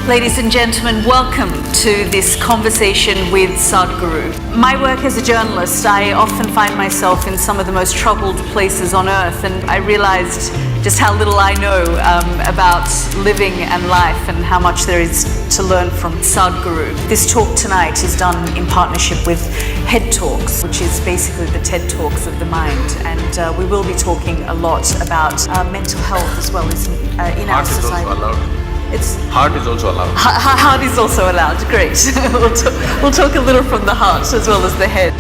Ladies and gentlemen, welcome to this conversation with Sadhguru. My work as a journalist, I often find myself in some of the most troubled places on earth, and I realized just how little I know about living and life and how much there is to learn from Sadhguru. This talk tonight is done in partnership with Head Talks, which is basically the TED Talks of the mind, and we will be talking a lot about mental health as well as in our society. Heart is also allowed. Heart is also allowed, great. We'll talk a little from the heart as well as the head.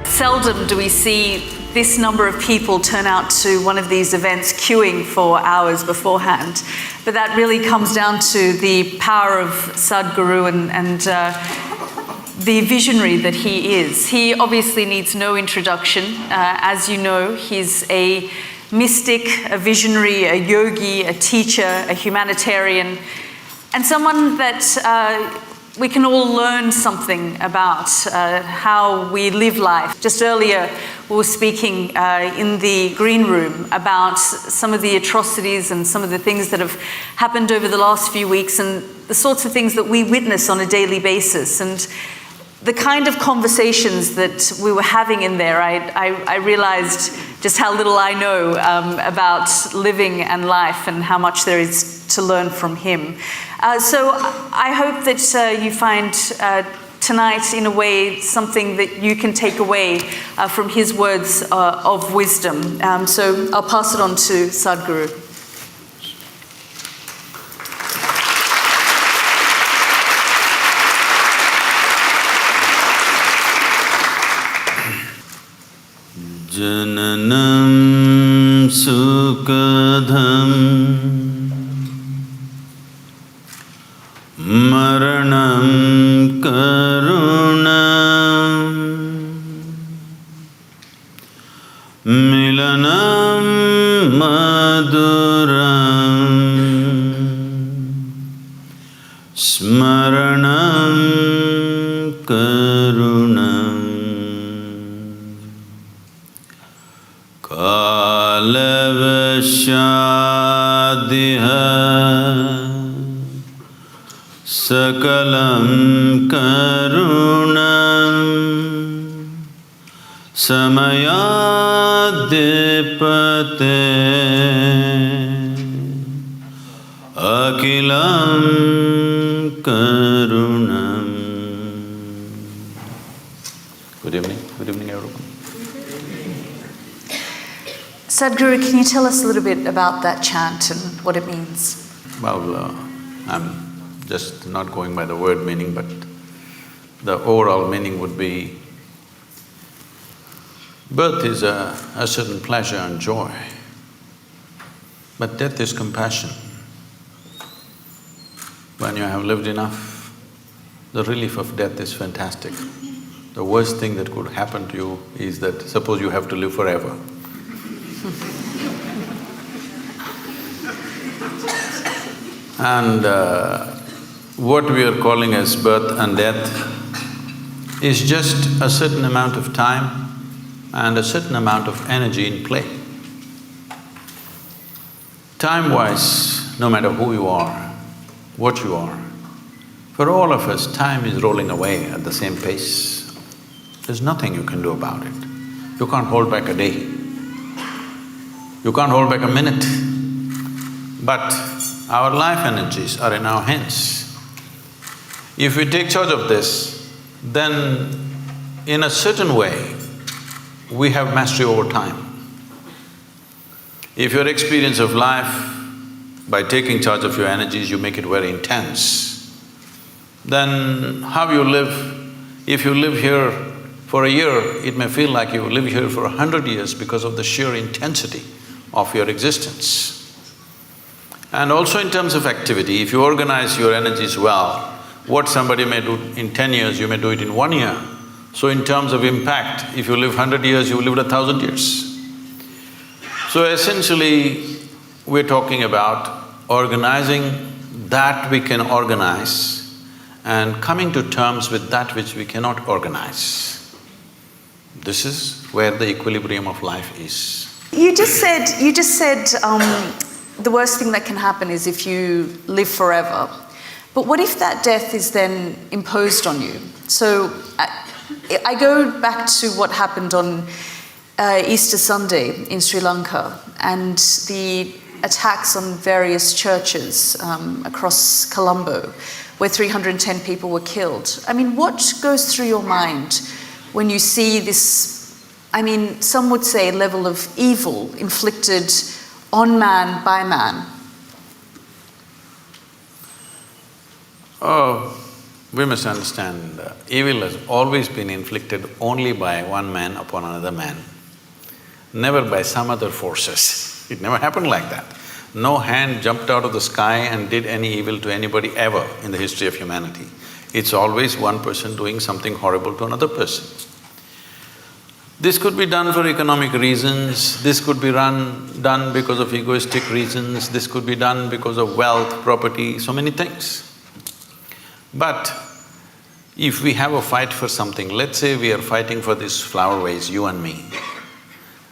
Seldom do we see this number of people turn out to one of these events queuing for hours beforehand. But that really comes down to the power of Sadhguru and the visionary that he is. He obviously needs no introduction. As you know, he's a mystic, a visionary, a yogi, a teacher, a humanitarian, and someone that we can all learn something about how we live life. Just earlier, we were speaking in the green room about some of the atrocities and some of the things that have happened over the last few weeks and the sorts of things that we witness on a daily basis. And the kind of conversations that we were having in there, I realized just how little I know about living and life and how much there is to learn from him. So I hope that you find tonight, in a way, something that you can take away from his words of wisdom. So I'll pass it on to Sadhguru. Jananam sukadham maranam karunam milanam maduram smaranam karunam Kalavashadiha Sakalam Karunam Samayadipate Akilam Karunam. Good evening everyone. Sadhguru, can you tell us a little bit about that chant and what it means? Well, I'm just not going by the word meaning, but the overall meaning would be, birth is a certain pleasure and joy, but death is compassion. When you have lived enough, the relief of death is fantastic. The worst thing that could happen to you is that suppose you have to live forever. And what we are calling as birth and death is just a certain amount of time and a certain amount of energy in play. Time-wise, no matter who you are, what you are, for all of us, time is rolling away at the same pace. There's nothing you can do about it. You can't hold back a day. You can't hold back a minute, but our life energies are in our hands. If we take charge of this, then in a certain way, we have mastery over time. If your experience of life, by taking charge of your energies, you make it very intense, then how you live, if you live here for a year, it may feel like you live here for 100 years because of the sheer intensity of your existence. And also in terms of activity, if you organize your energies well, what somebody may do in 10 years, you may do it in 1 year. So in terms of impact, if you live 100 years, you lived 1,000 years. So essentially, we're talking about organizing that we can organize and coming to terms with that which we cannot organize. This is where the equilibrium of life is. You just said the worst thing that can happen is if you live forever. But what if that death is then imposed on you? So I go back to what happened on Easter Sunday in Sri Lanka and the attacks on various churches across Colombo, where 310 people were killed. I mean, what goes through your mind when you see this, I mean, some would say level of evil inflicted on man by man? Oh, we must understand, evil has always been inflicted only by one man upon another man, never by some other forces. It never happened like that. No hand jumped out of the sky and did any evil to anybody ever in the history of humanity. It's always one person doing something horrible to another person. This could be done for economic reasons, this could be done because of egoistic reasons, this could be done because of wealth, property, so many things. But if we have a fight for something, let's say we are fighting for this flower vase, you and me.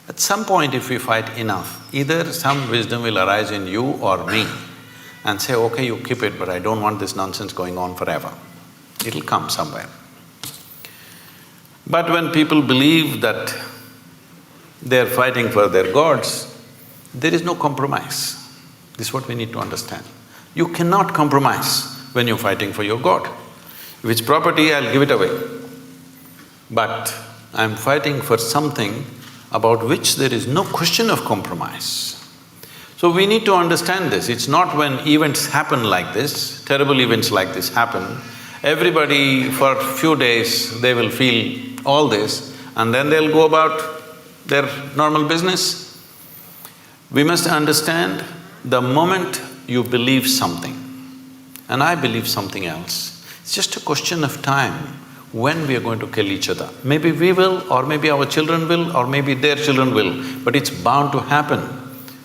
At some point if we fight enough, either some wisdom will arise in you or me and say, okay, you keep it, but I don't want this nonsense going on forever. It'll come somewhere. But when people believe that they're fighting for their gods, there is no compromise. This is what we need to understand. You cannot compromise when you're fighting for your god. If it's property, I'll give it away. But I'm fighting for something about which there is no question of compromise. So we need to understand this. It's not when events happen like this, terrible events like this happen, everybody for a few days they will feel all this and then they'll go about their normal business. We must understand the moment you believe something and I believe something else, it's just a question of time when we are going to kill each other. Maybe we will, or maybe our children will, or maybe their children will, but it's bound to happen.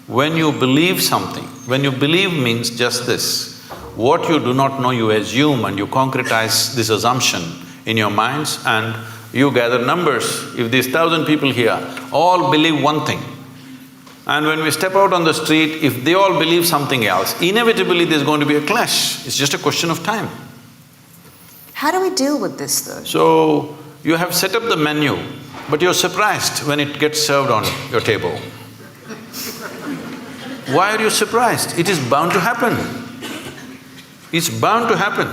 When you believe something, when you believe means just this, what you do not know you assume and you concretize this assumption in your minds and you gather numbers. If there's 1,000 people here, all believe one thing, and when we step out on the street, if they all believe something else, inevitably there's going to be a clash. It's just a question of time. How do we deal with this though? So, you have set up the menu, but you're surprised when it gets served on your table. Why are you surprised? It is bound to happen. It's bound to happen.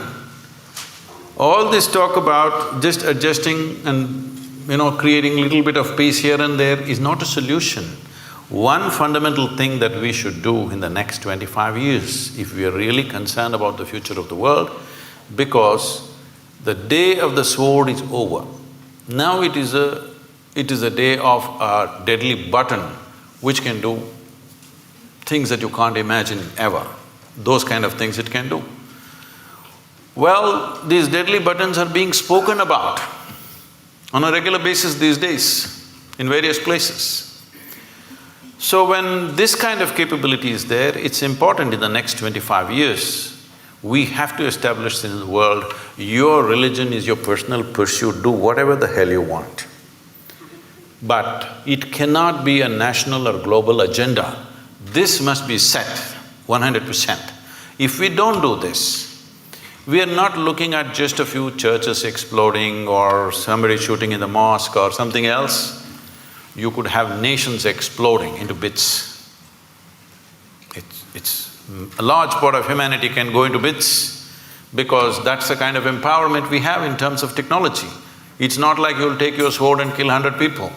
All this talk about just adjusting and creating a little bit of peace here and there is not a solution. One fundamental thing that we should do in the next 25 years, if we are really concerned about the future of the world, because the day of the sword is over. Now it is a day of a deadly button which can do things that you can't imagine ever. Those kind of things it can do. Well, these deadly buttons are being spoken about on a regular basis these days in various places. So when this kind of capability is there, it's important in the next 25 years, we have to establish in the world, your religion is your personal pursuit, do whatever the hell you want. But it cannot be a national or global agenda. This must be set 100%. If we don't do this, we are not looking at just a few churches exploding or somebody shooting in the mosque or something else. You could have nations exploding into bits. A large part of humanity can go into bits because that's the kind of empowerment we have in terms of technology. It's not like you'll take your sword and kill 100 people.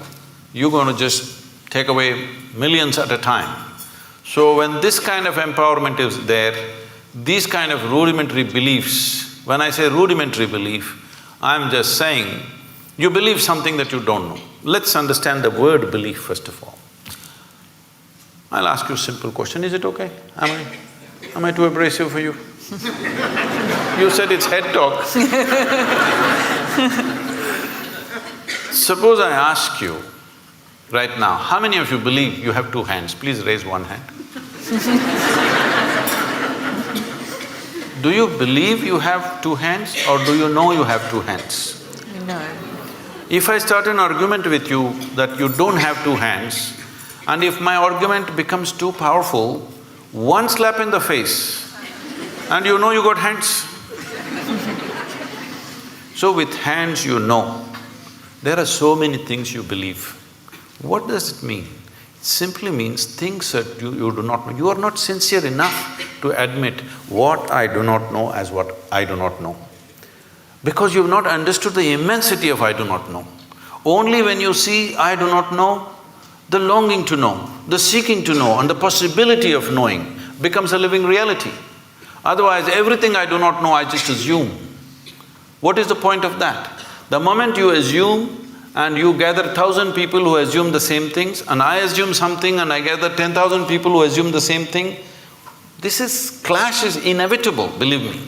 You're going to just take away millions at a time. So when this kind of empowerment is there, these kind of rudimentary beliefs, when I say rudimentary belief, I'm just saying, you believe something that you don't know. Let's understand the word belief first of all. I'll ask you a simple question, is it okay? Am I too abrasive for you? You said it's head talk. Suppose I ask you right now, how many of you believe you have two hands? Please raise one hand. Do you believe you have two hands or do you know you have two hands? No. If I start an argument with you that you don't have two hands, and if my argument becomes too powerful, one slap in the face, and you know you got hands. So with hands you know. There are so many things you believe. What does it mean? It simply means things that you do not know. You are not sincere enough to admit what I do not know as what I do not know. Because you've not understood the immensity of I do not know. Only when you see I do not know, the longing to know, the seeking to know, and the possibility of knowing becomes a living reality. Otherwise, everything I do not know, I just assume. What is the point of that? The moment you assume and you gather 1,000 people who assume the same things, and I assume something and I gather 10,000 people who assume the same thing, clash is inevitable, believe me.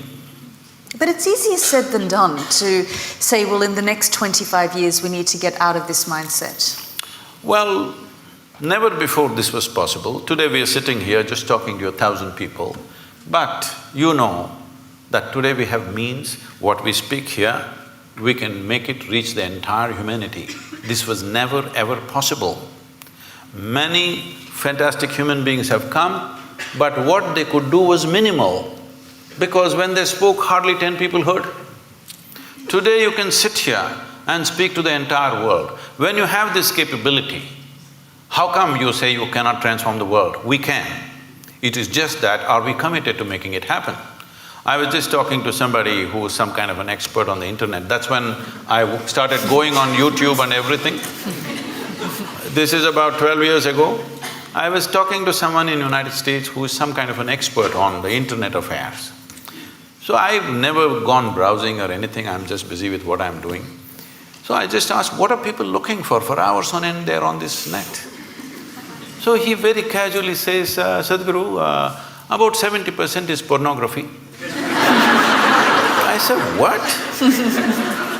But it's easier said than done to say, well, in the next 25 years we need to get out of this mindset. Well, never before this was possible. Today we are sitting here just talking to 1,000 people, but you know that today we have means, what we speak here, we can make it reach the entire humanity. This was never ever possible. Many fantastic human beings have come, but what they could do was minimal, because when they spoke, hardly 10 people heard. Today you can sit here and speak to the entire world. When you have this capability, how come you say you cannot transform the world? We can. It is just that, are we committed to making it happen? I was just talking to somebody who was some kind of an expert on the internet. That's when I started going on YouTube and everything. This is about 12 years ago. I was talking to someone in United States who is some kind of an expert on the internet affairs. So I've never gone browsing or anything, I'm just busy with what I'm doing. So I just asked, what are people looking for hours on end there on this net? So he very casually says, Sadhguru, about 70% is pornography. I said, what?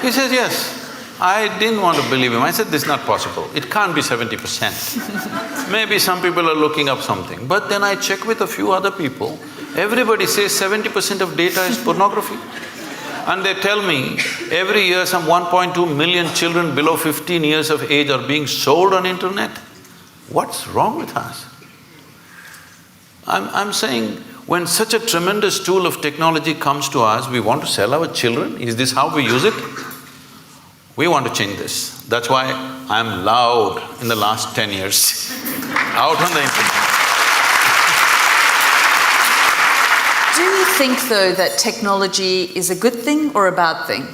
He says, yes. I didn't want to believe him. I said, this is not possible. It can't be 70%. Maybe some people are looking up something. But then I check with a few other people, everybody says 70% of data is pornography. And they tell me, every year some 1.2 million children below 15 years of age are being sold on internet. What's wrong with us? I'm saying, when such a tremendous tool of technology comes to us, we want to sell our children? Is this how we use it? We want to change this. That's why I'm loud in the last 10 years, out on the internet. Do you think, though, that technology is a good thing or a bad thing?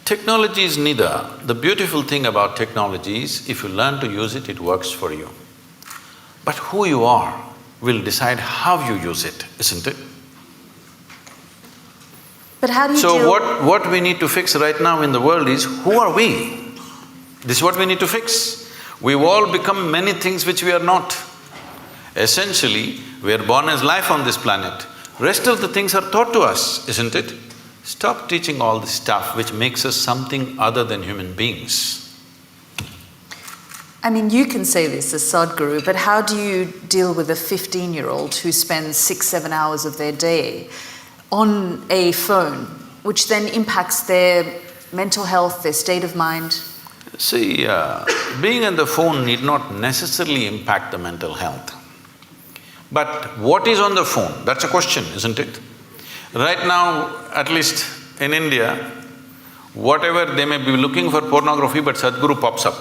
Technology is neither. The beautiful thing about technology is, if you learn to use it, it works for you. But who you are will decide how you use it, isn't it? But how do you So what we need to fix right now in the world is, who are we? This is what we need to fix. We've all become many things which we are not. Essentially, we are born as life on this planet. Rest of the things are taught to us, isn't it? Stop teaching all this stuff which makes us something other than human beings. I mean, you can say this as sadhguru, but how do you deal with a 15-year-old who spends 6-7 hours of their day on a phone, which then impacts their mental health, their state of mind? See, being on the phone need not necessarily impact the mental health. But what is on the phone? That's a question, isn't it? Right now, at least in India, whatever they may be looking for pornography, but Sadhguru pops up.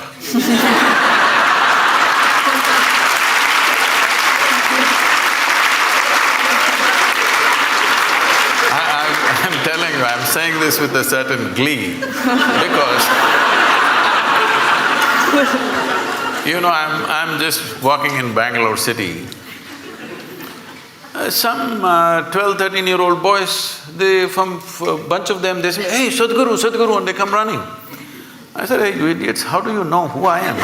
I'm telling you, I'm saying this with a certain glee, because you know, I'm just walking in Bangalore city. Some 12, 13-year-old boys, from a bunch of them, they say, hey, Sadhguru, Sadhguru, and they come running. I said, hey, you idiots, how do you know who I am?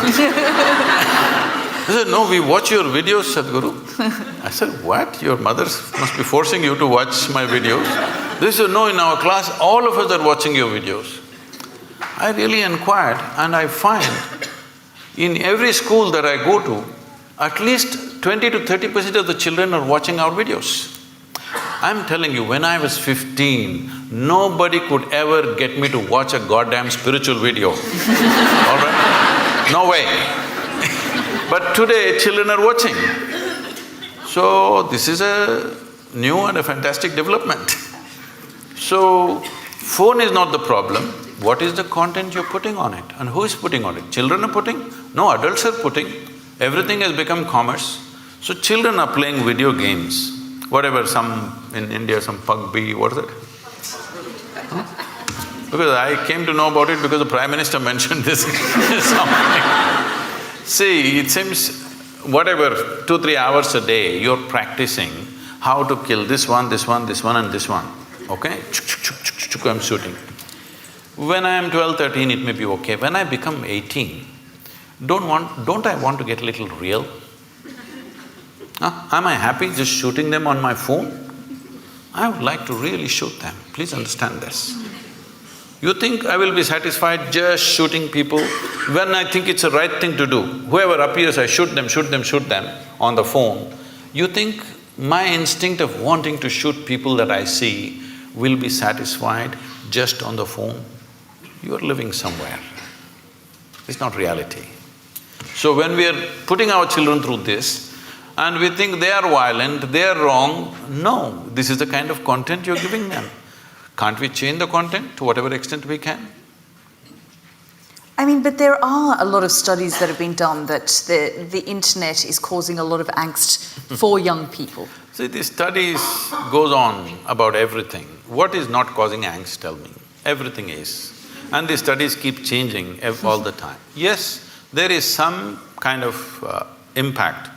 They said, no, we watch your videos, Sadhguru. I said, what? Your mothers must be forcing you to watch my videos? They said, no, in our class, all of us are watching your videos. I really inquired, and I find in every school that I go to, at least 20 to 30% of the children are watching our videos. I'm telling you, when I was 15, nobody could ever get me to watch a goddamn spiritual video. All right? No way. But today, children are watching. So, this is a new and a fantastic development. So, phone is not the problem. What is the content you're putting on it? And who is putting on it? Children are putting? No, adults are putting. Everything has become commerce. So, children are playing video games. Whatever, in India, some PUBG, what is it? Because I came to know about it because the Prime Minister mentioned this something. See, it seems whatever, 2-3 hours a day, you're practicing how to kill this one, this one, this one and this one, okay? I'm shooting. When I am 12, 13, it may be okay. When I become 18, don't I want to get a little real? Am I happy just shooting them on my phone? I would like to really shoot them, please understand this. You think I will be satisfied just shooting people when I think it's the right thing to do? Whoever appears, I shoot them on the phone. You think my instinct of wanting to shoot people that I see will be satisfied just on the phone? You are living somewhere. It's not reality. So when we are putting our children through this, and we think they are violent, they are wrong, no, this is the kind of content you're giving them. Can't we change the content to whatever extent we can? I mean, but there are a lot of studies that have been done that the internet is causing a lot of angst for young people. See, these studies goes on about everything. What is not causing angst, tell me? Everything is. And these studies keep changing all the time. Yes, there is some kind of impact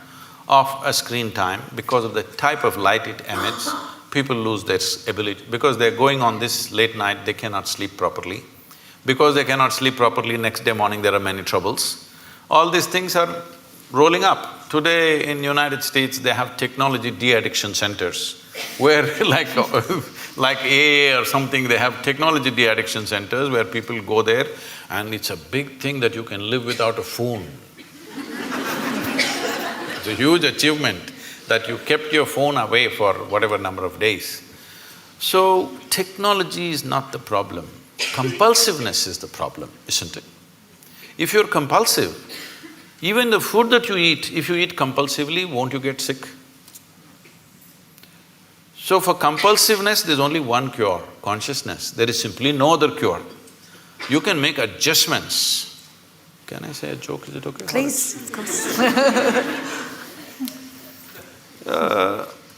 of a screen time because of the type of light it emits. People lose their ability, because they're going on this late night, they cannot sleep properly. Because they cannot sleep properly, next day morning there are many troubles. All these things are rolling up. Today in United States, they have technology de-addiction centers, where like AA or something, they have technology de-addiction centers where people go there, and it's a big thing that you can live without a phone. It's a huge achievement that you kept your phone away for whatever number of days. So, technology is not the problem. Compulsiveness is the problem, isn't it? If you're compulsive, even the food that you eat, if you eat compulsively, won't you get sick? So for compulsiveness, there's only one cure, consciousness. There is simply no other cure. You can make adjustments. Can I say a joke? Is it okay? Please, of course.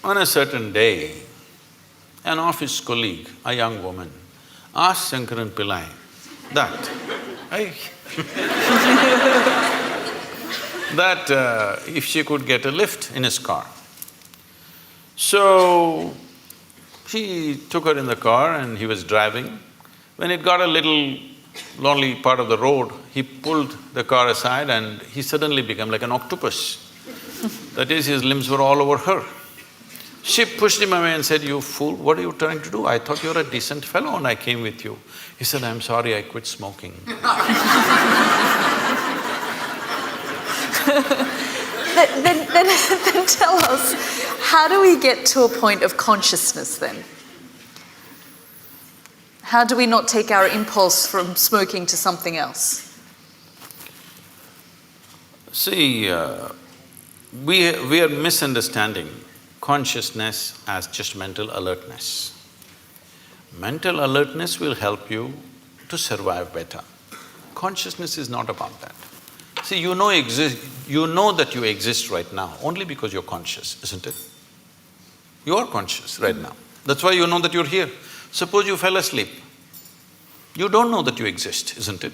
On a certain day, an office colleague, a young woman, asked Shankaran Pillai that if she could get a lift in his car. So, he took her in the car and he was driving. When it got a little lonely part of the road, he pulled the car aside and he suddenly became like an octopus. That is, his limbs were all over her. She pushed him away and said, "You fool, what are you trying to do? I thought you were a decent fellow and I came with you." He said, "I'm sorry, I quit smoking." Then tell us, how do we get to a point of consciousness then? How do we not take our impulse from smoking to something else? See, we are misunderstanding consciousness as just mental alertness. Mental alertness will help you to survive better. Consciousness is not about that. See, you know that you exist right now only because you're conscious, isn't it? You are conscious right now. That's why you know that you're here. Suppose you fell asleep. You don't know that you exist, isn't it?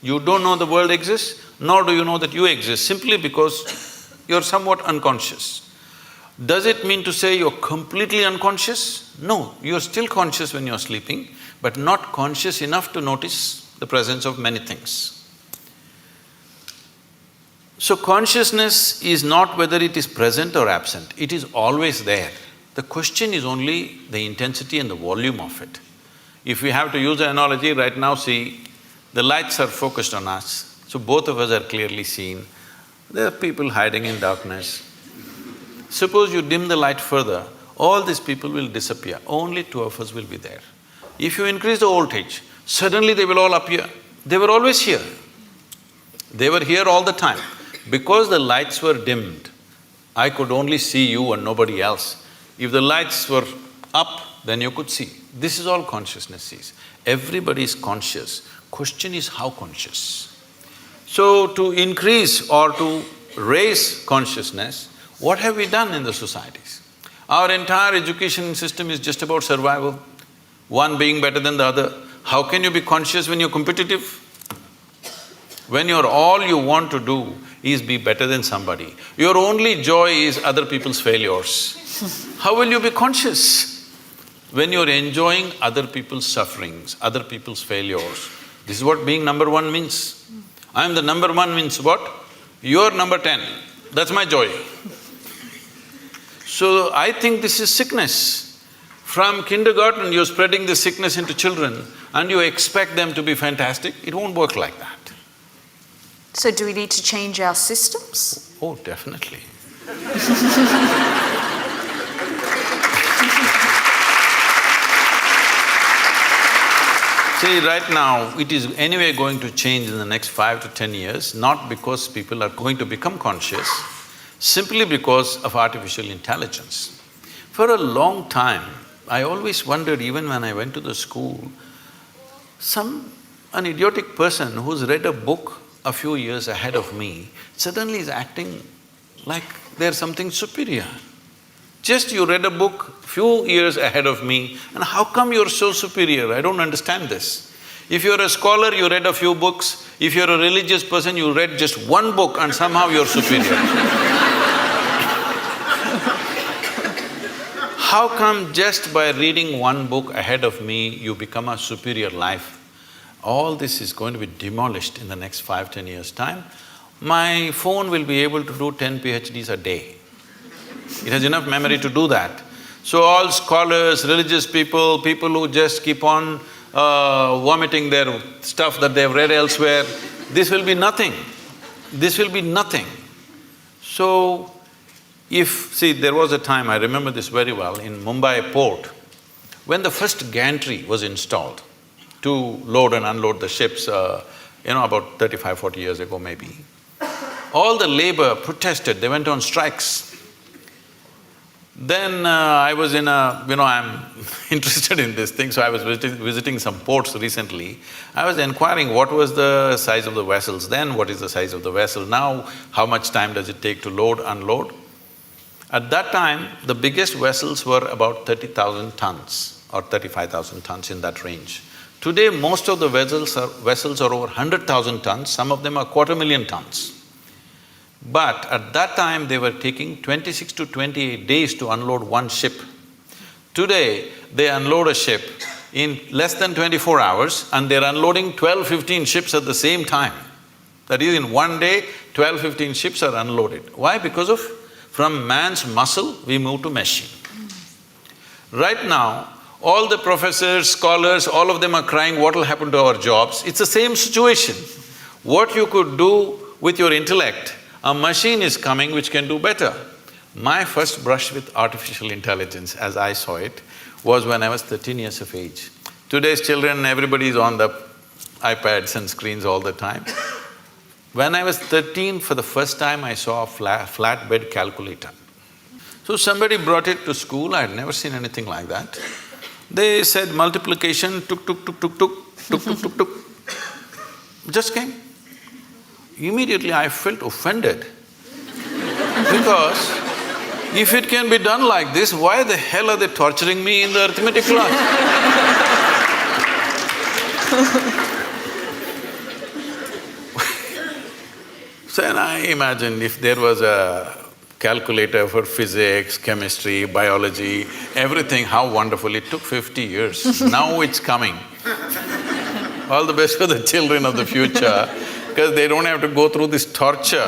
You don't know the world exists, nor do you know that you exist, simply because you're somewhat unconscious. Does it mean to say you're completely unconscious? No, you're still conscious when you're sleeping, but not conscious enough to notice the presence of many things. So consciousness is not whether it is present or absent, it is always there. The question is only the intensity and the volume of it. If we have to use an analogy, right now see, the lights are focused on us, so both of us are clearly seen. There are people hiding in darkness. Suppose you dim the light further, all these people will disappear, only two of us will be there. If you increase the voltage, suddenly they will all appear. They were always here. They were here all the time. Because the lights were dimmed, I could only see you and nobody else. If the lights were up, then you could see. This is all consciousness sees. Everybody is conscious. Question is how conscious. So to increase or to raise consciousness, what have we done in the societies? Our entire education system is just about survival, one being better than the other. How can you be conscious when you're competitive? When all you want to do is be better than somebody. Your only joy is other people's failures. How will you be conscious? When you're enjoying other people's sufferings, other people's failures. This is what being number one means. I'm the number one means what? You're number 10. That's my joy. So I think this is sickness. From kindergarten, you're spreading this sickness into children and you expect them to be fantastic. It won't work like that. So do we need to change our systems? Oh, definitely. See, right now, it is anyway going to change in the next 5 to 10 years, not because people are going to become conscious, simply because of artificial intelligence. For a long time, I always wondered, even when I went to the school, an idiotic person who's read a book a few years ahead of me suddenly is acting like they're something superior. Just you read a book few years ahead of me, and how come you're so superior? I don't understand this. If you're a scholar, you read a few books. If you're a religious person, you read just one book and somehow you're superior. How come just by reading one book ahead of me, you become a superior life? All this is going to be demolished in the next 5, 10 years' time. My phone will be able to do 10 PhDs a day. It has enough memory to do that. So all scholars, religious people, people who just keep on vomiting their stuff that they've read elsewhere, this will be nothing. This will be nothing. So, see, there was a time, I remember this very well, in Mumbai port, when the first gantry was installed to load and unload the ships, about 35, 40 years ago maybe, all the labor protested, they went on strikes. Then I was in I'm interested in this thing, so I was visiting some ports recently. I was inquiring what was the size of the vessels then, what is the size of the vessel now, how much time does it take to load, unload. At that time, the biggest vessels were about 30,000 tons or 35,000 tons, in that range. Today, most of the vessels are over 100,000 tons, some of them are 250,000 tons. But at that time, they were taking 26 to 28 days to unload one ship. Today, they unload a ship in less than 24 hours and they're unloading 12, 15 ships at the same time. That is, in one day, 12, 15 ships are unloaded. Why? Because from man's muscle, we move to machine. Right now, all the professors, scholars, all of them are crying, what will happen to our jobs? It's the same situation. What you could do with your intellect, a machine is coming which can do better. My first brush with artificial intelligence, as I saw it, was when I was 13 years of age. Today's children, everybody is on the iPads and screens all the time. When I was 13, for the first time, I saw a flatbed calculator. So somebody brought it to school, I had never seen anything like that. They said multiplication, tuk, tuk, tuk, tuk, tuk, tuk, tuk, tuk, tuk. Just came. Immediately I felt offended because if it can be done like this, why the hell are they torturing me in the arithmetic class? So then I imagined if there was a calculator for physics, chemistry, biology, everything, how wonderful. It took 50 years. Now it's coming. All the best for the children of the future, because they don't have to go through this torture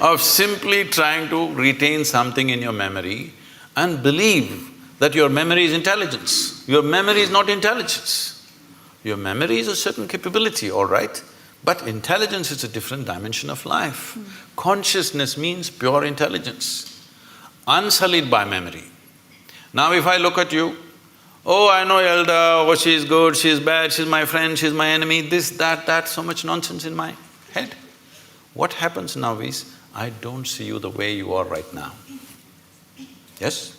of simply trying to retain something in your memory and believe that your memory is intelligence. Your memory is not intelligence. Your memory is a certain capability, all right, but intelligence is a different dimension of life. Consciousness means pure intelligence. unsullied by memory. Now if I look at you, oh, I know Yalda, oh, she's good, she's bad, she's my friend, she's my enemy, this, that, so much nonsense in my head. What happens now is, I don't see you the way you are right now. Yes?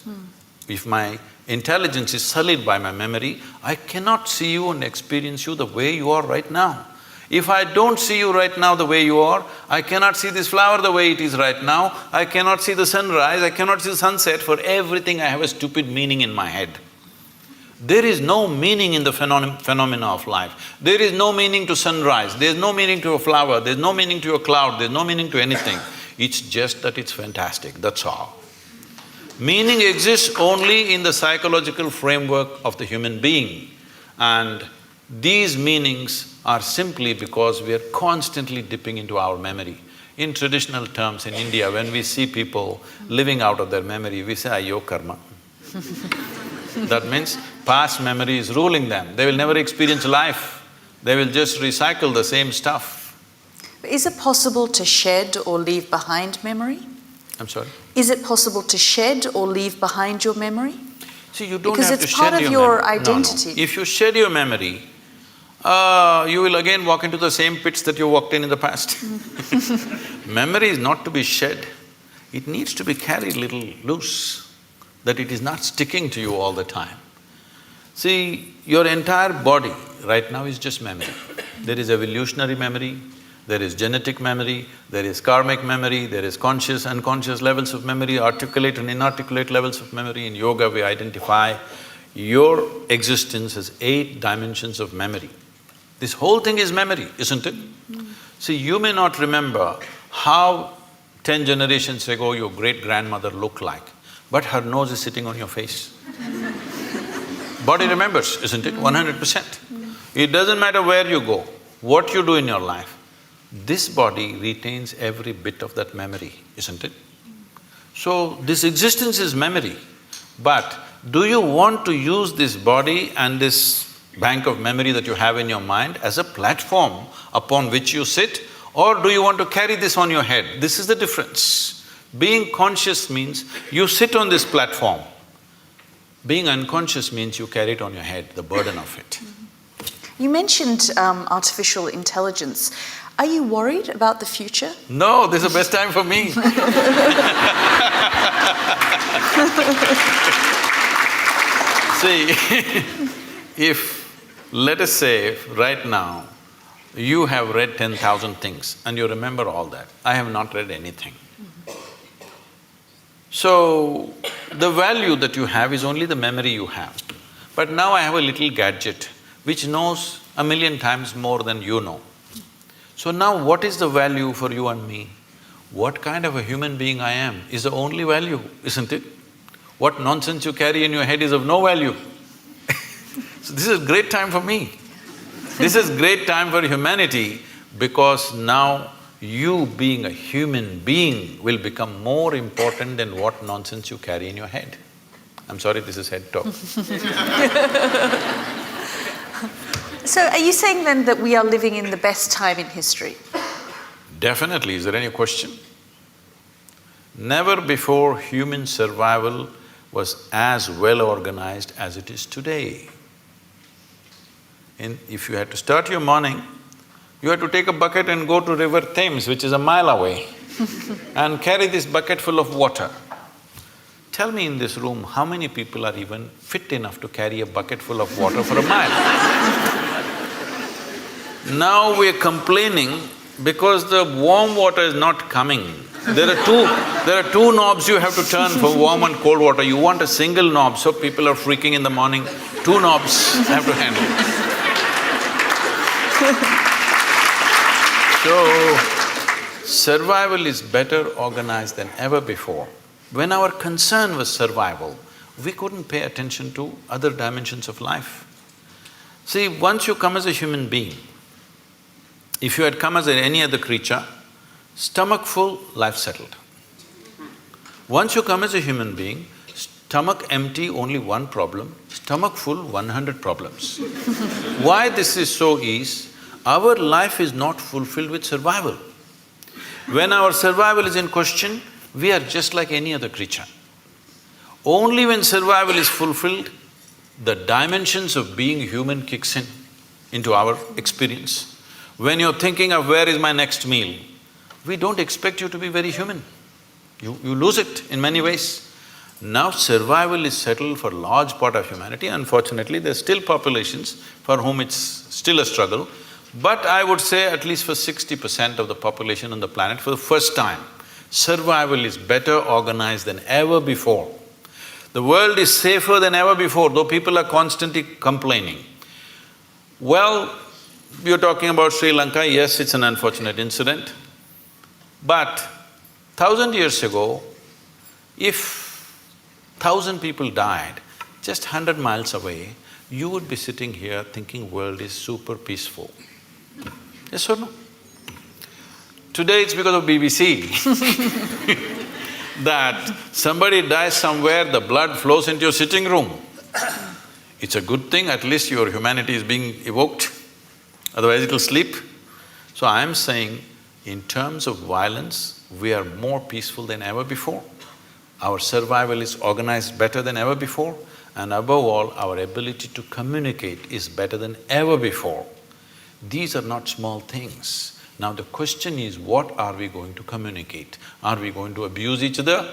If my intelligence is sullied by my memory, I cannot see you and experience you the way you are right now. If I don't see you right now the way you are, I cannot see this flower the way it is right now, I cannot see the sunrise, I cannot see the sunset. For everything I have a stupid meaning in my head. There is no meaning in the phenomena of life. There is no meaning to sunrise, there's no meaning to a flower, there's no meaning to a cloud, there's no meaning to anything. It's just that it's fantastic, that's all. Meaning exists only in the psychological framework of the human being, and these meanings are simply because we are constantly dipping into our memory. In traditional terms in India, when we see people living out of their memory, we say, "Ayyo karma." That means past memory is ruling them. They will never experience life. They will just recycle the same stuff. Is it possible to shed or leave behind memory? I'm sorry? Is it possible to shed or leave behind your memory? See, you don't Because have to it's shed part of your your memory. identity. No. If you shed your memory, you will again walk into the same pits that you walked in the past. Memory is not to be shed, it needs to be carried little loose, that it is not sticking to you all the time. See, your entire body right now is just memory. There is evolutionary memory, there is genetic memory, there is karmic memory, there is conscious, unconscious levels of memory, articulate and inarticulate levels of memory. In yoga we identify your existence as 8 dimensions of memory. This whole thing is memory, isn't it? See, you may not remember how 10 generations ago your great-grandmother looked like, but her nose is sitting on your face. Body remembers, isn't it? 100%. It doesn't matter where you go, what you do in your life, this body retains every bit of that memory, isn't it? So, this existence is memory, but do you want to use this body and this bank of memory that you have in your mind as a platform upon which you sit, or do you want to carry this on your head? This is the difference. Being conscious means you sit on this platform. Being unconscious means you carry it on your head, the burden of it. You mentioned artificial intelligence. Are you worried about the future? No, this is the best time for me. See, if, let us say, right now, you have read 10,000 things and you remember all that. I have not read anything. So, the value that you have is only the memory you have. But now I have a little gadget which knows 1,000,000 times more than you know. So now what is the value for you and me? What kind of a human being I am is the only value, isn't it? What nonsense you carry in your head is of no value. So this is a great time for me. This is great time for humanity, because now you being a human being will become more important than what nonsense you carry in your head. I'm sorry, this is head talk. So are you saying then that we are living in the best time in history? Definitely. Is there any question? Never before human survival was as well organized as it is today. If you had to start your morning, you had to take a bucket and go to River Thames, which is a mile away, and carry this bucket full of water. Tell me in this room, how many people are even fit enough to carry a bucket full of water for a mile? Now we're complaining because the warm water is not coming. There are two knobs you have to turn for warm and cold water. You want a single knob, so people are freaking in the morning. 2 knobs have to handle. So, survival is better organized than ever before. When our concern was survival, we couldn't pay attention to other dimensions of life. See, once you come as a human being, if you had come as any other creature, stomach full, life settled. Once you come as a human being, stomach empty, only one problem, stomach full, 100 problems. Why this is so is, our life is not fulfilled with survival. When our survival is in question, we are just like any other creature. Only when survival is fulfilled, the dimensions of being human kicks in into our experience. When you're thinking of where is my next meal, we don't expect you to be very human. You lose it in many ways. Now survival is settled for a large part of humanity. Unfortunately, there's still populations for whom it's still a struggle. But I would say at least for 60% of the population on the planet, for the first time, survival is better organized than ever before. The world is safer than ever before, though people are constantly complaining. Well, you're talking about Sri Lanka, yes, it's an unfortunate incident. But 1,000 years ago, if 1,000 people died just 100 miles away, you would be sitting here thinking world is super peaceful. Yes or no? Today it's because of BBC that somebody dies somewhere, the blood flows into your sitting room. It's a good thing, at least your humanity is being evoked, otherwise it'll sleep. So I'm saying, in terms of violence, we are more peaceful than ever before. Our survival is organized better than ever before, and above all, our ability to communicate is better than ever before. These are not small things. Now the question is, what are we going to communicate? Are we going to abuse each other?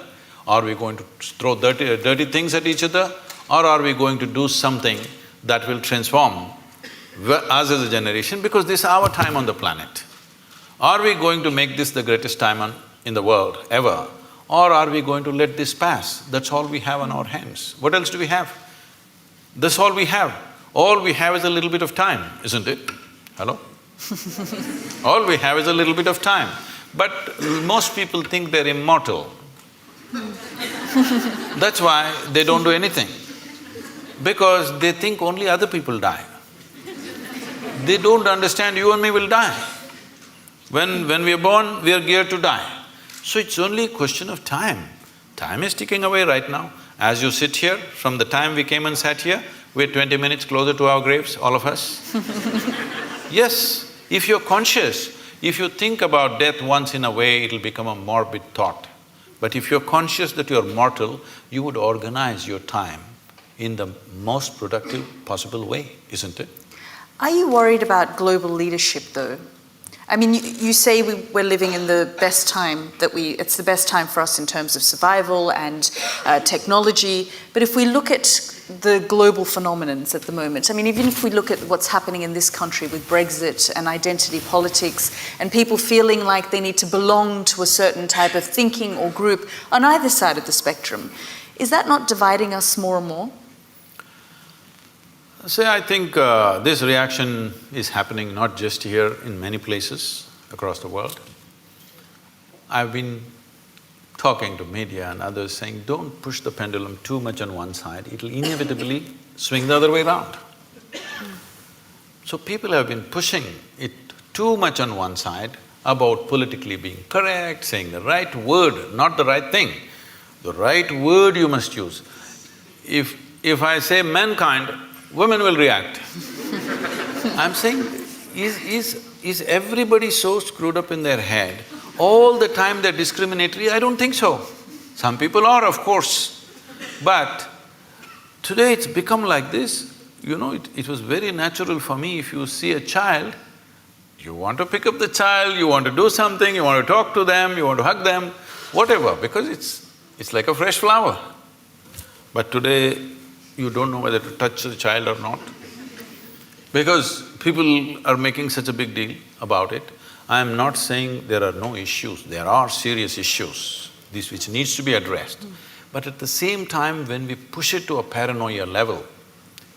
Are we going to throw dirty things at each other? Or are we going to do something that will transform us as a generation, because this is our time on the planet? Are we going to make this the greatest time in the world ever? Or are we going to let this pass? That's all we have on our hands. What else do we have? That's all we have. All we have is a little bit of time, isn't it? Hello? All we have is a little bit of time. But most people think they're immortal. That's why they don't do anything. Because they think only other people die. They don't understand you and me will die. When we are born, we are geared to die. So it's only a question of time. Time is ticking away right now. As you sit here, from the time we came and sat here, we're 20 minutes closer to our graves, all of us. Yes, if you're conscious, if you think about death once in a way, it'll become a morbid thought. But if you're conscious that you're mortal, you would organize your time in the most productive possible way, isn't it? Are you worried about global leadership though? I mean, you say we're living in the best time it's the best time for us in terms of survival and technology, but if we look at the global phenomenons at the moment, I mean, even if we look at what's happening in this country with Brexit and identity politics and people feeling like they need to belong to a certain type of thinking or group on either side of the spectrum, is that not dividing us more and more? See, I think this reaction is happening not just here, in many places across the world. I've been talking to media and others saying, don't push the pendulum too much on one side, it'll inevitably swing the other way around. So people have been pushing it too much on one side about politically being correct, saying the right word, not the right thing. The right word you must use. If I say mankind, women will react. I'm saying, is everybody so screwed up in their head, all the time they're discriminatory? I don't think so. Some people are, of course. But today it's become like this. You know, it was very natural for me, if you see a child, you want to pick up the child, you want to do something, you want to talk to them, you want to hug them, whatever, because it's like a fresh flower. But today, you don't know whether to touch the child or not. Because people are making such a big deal about it. I am not saying there are no issues, there are serious issues, this which needs to be addressed. But at the same time, when we push it to a paranoia level,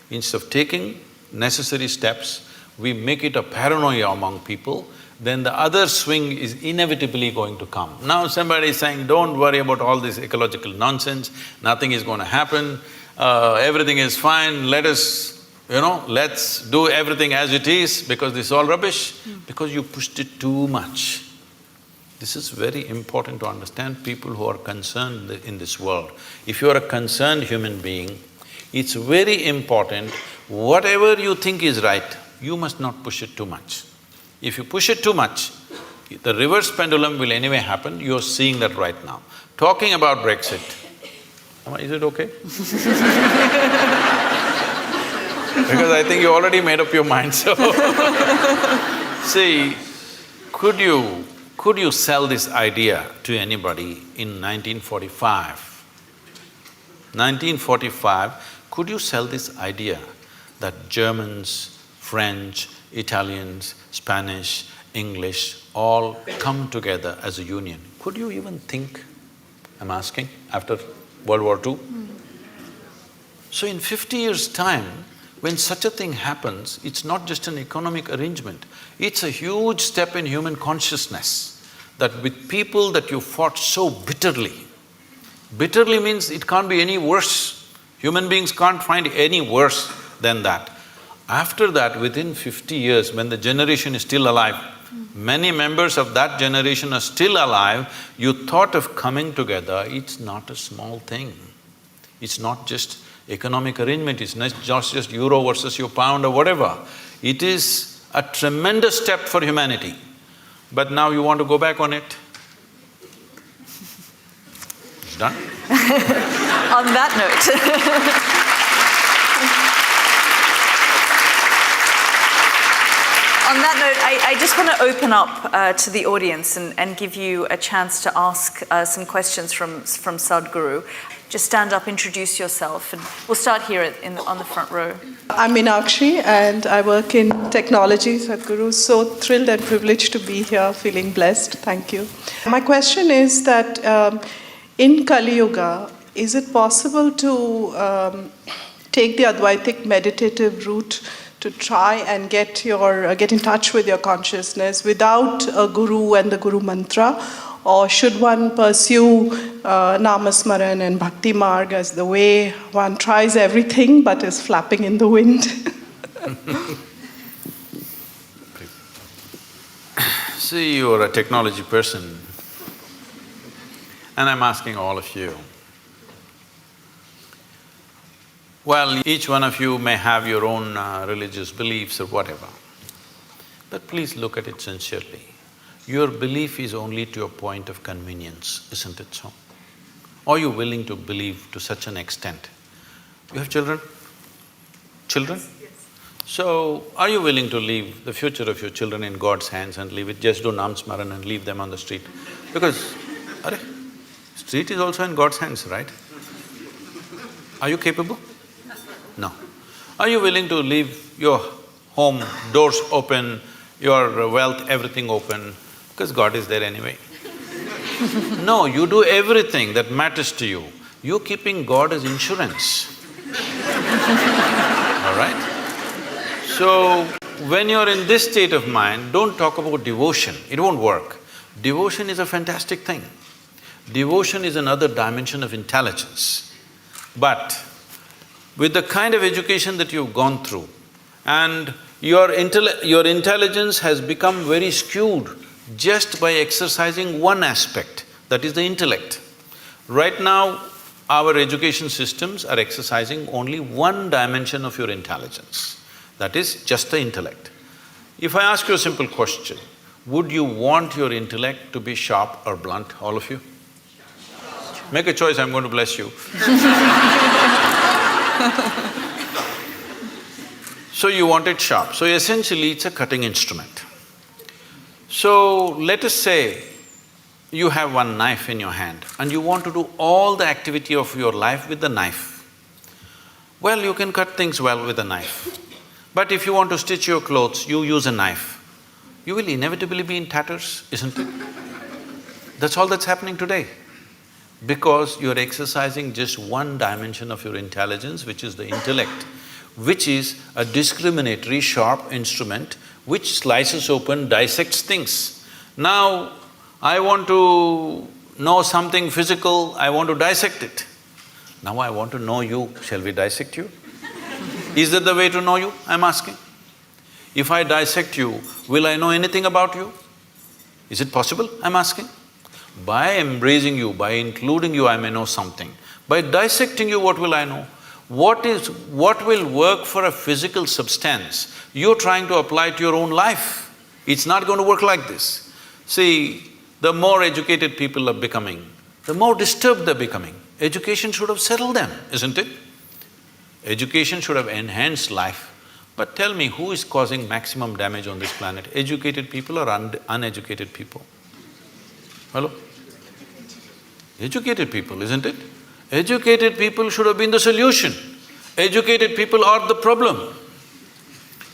instead of taking necessary steps, we make it a paranoia among people, then the other swing is inevitably going to come. Now somebody is saying, don't worry about all this ecological nonsense, nothing is going to happen, everything is fine, let's do everything as it is because this is all rubbish, because you pushed it too much. This is very important to understand, people who are concerned in this world. If you are a concerned human being, it's very important, whatever you think is right, you must not push it too much. If you push it too much, the reverse pendulum will anyway happen, you're seeing that right now. Talking about Brexit, Is it okay? Because I think you already made up your mind, so… See, could you sell this idea to anybody in 1945? 1945, could you sell this idea that Germans, French, Italians, Spanish, English all come together as a union? Could you even think, I'm asking, after World War II? So in 50 years' time, when such a thing happens, it's not just an economic arrangement, it's a huge step in human consciousness that with people that you fought so bitterly, bitterly means it can't be any worse. Human beings can't find any worse than that. After that, within 50 years, when the generation is still alive, many members of that generation are still alive, you thought of coming together, it's not a small thing. It's not just economic arrangement, it's not just euro versus your pound or whatever. It is a tremendous step for humanity. But now you want to go back on it? It's done. On that note On that note, I just want to open up to the audience and give you a chance to ask some questions from Sadhguru. Just stand up, introduce yourself, and we'll start here on the front row. I'm Meenakshi and I work in technology, Sadhguru. So thrilled and privileged to be here, feeling blessed. Thank you. My question is that in Kali Yuga, is it possible to take the Advaitic meditative route to try and get in touch with your consciousness without a guru and the guru mantra? Or should one pursue Namasmaran and Bhakti Marg as the way one tries everything but is flapping in the wind? See, you're a technology person, and I'm asking all of you. Well, each one of you may have your own religious beliefs or whatever, but please look at it sincerely. Your belief is only to a point of convenience, isn't it so? Are you willing to believe to such an extent? You have children? Children? Yes. So, are you willing to leave the future of your children in God's hands and leave it, just do Nam Smaran and leave them on the street? Because, street is also in God's hands, right? Are you capable? No. Are you willing to leave your home, doors open, your wealth, everything open, because God is there anyway? No, you do everything that matters to you. You're keeping God as insurance. All right? So, when you're in this state of mind, don't talk about devotion, it won't work. Devotion is a fantastic thing. Devotion is another dimension of intelligence. But with the kind of education that you've gone through, and your intelligence has become very skewed just by exercising one aspect, that is the intellect. Right now, our education systems are exercising only one dimension of your intelligence, that is just the intellect. If I ask you a simple question, would you want your intellect to be sharp or blunt, all of you? Make a choice, I'm going to bless you. So you want it sharp. So essentially, it's a cutting instrument. So let us say you have one knife in your hand and you want to do all the activity of your life with the knife. Well, you can cut things well with a knife. But if you want to stitch your clothes, you use a knife. You will inevitably be in tatters, isn't it? That's all that's happening today. Because you're exercising just one dimension of your intelligence, which is the intellect, which is a discriminatory, sharp instrument which slices open, dissects things. Now, I want to know something physical, I want to dissect it. Now I want to know you, shall we dissect you? Is that the way to know you, I'm asking? If I dissect you, will I know anything about you? Is it possible, I'm asking? By embracing you, by including you, I may know something. By dissecting you, what will I know? What will work for a physical substance, you're trying to apply to your own life. It's not going to work like this. See, the more educated people are becoming, the more disturbed they're becoming. Education should have settled them, isn't it? Education should have enhanced life. But tell me, who is causing maximum damage on this planet? Educated people or uneducated people? Hello? Educated people, isn't it? Educated people should have been the solution. Educated people are the problem.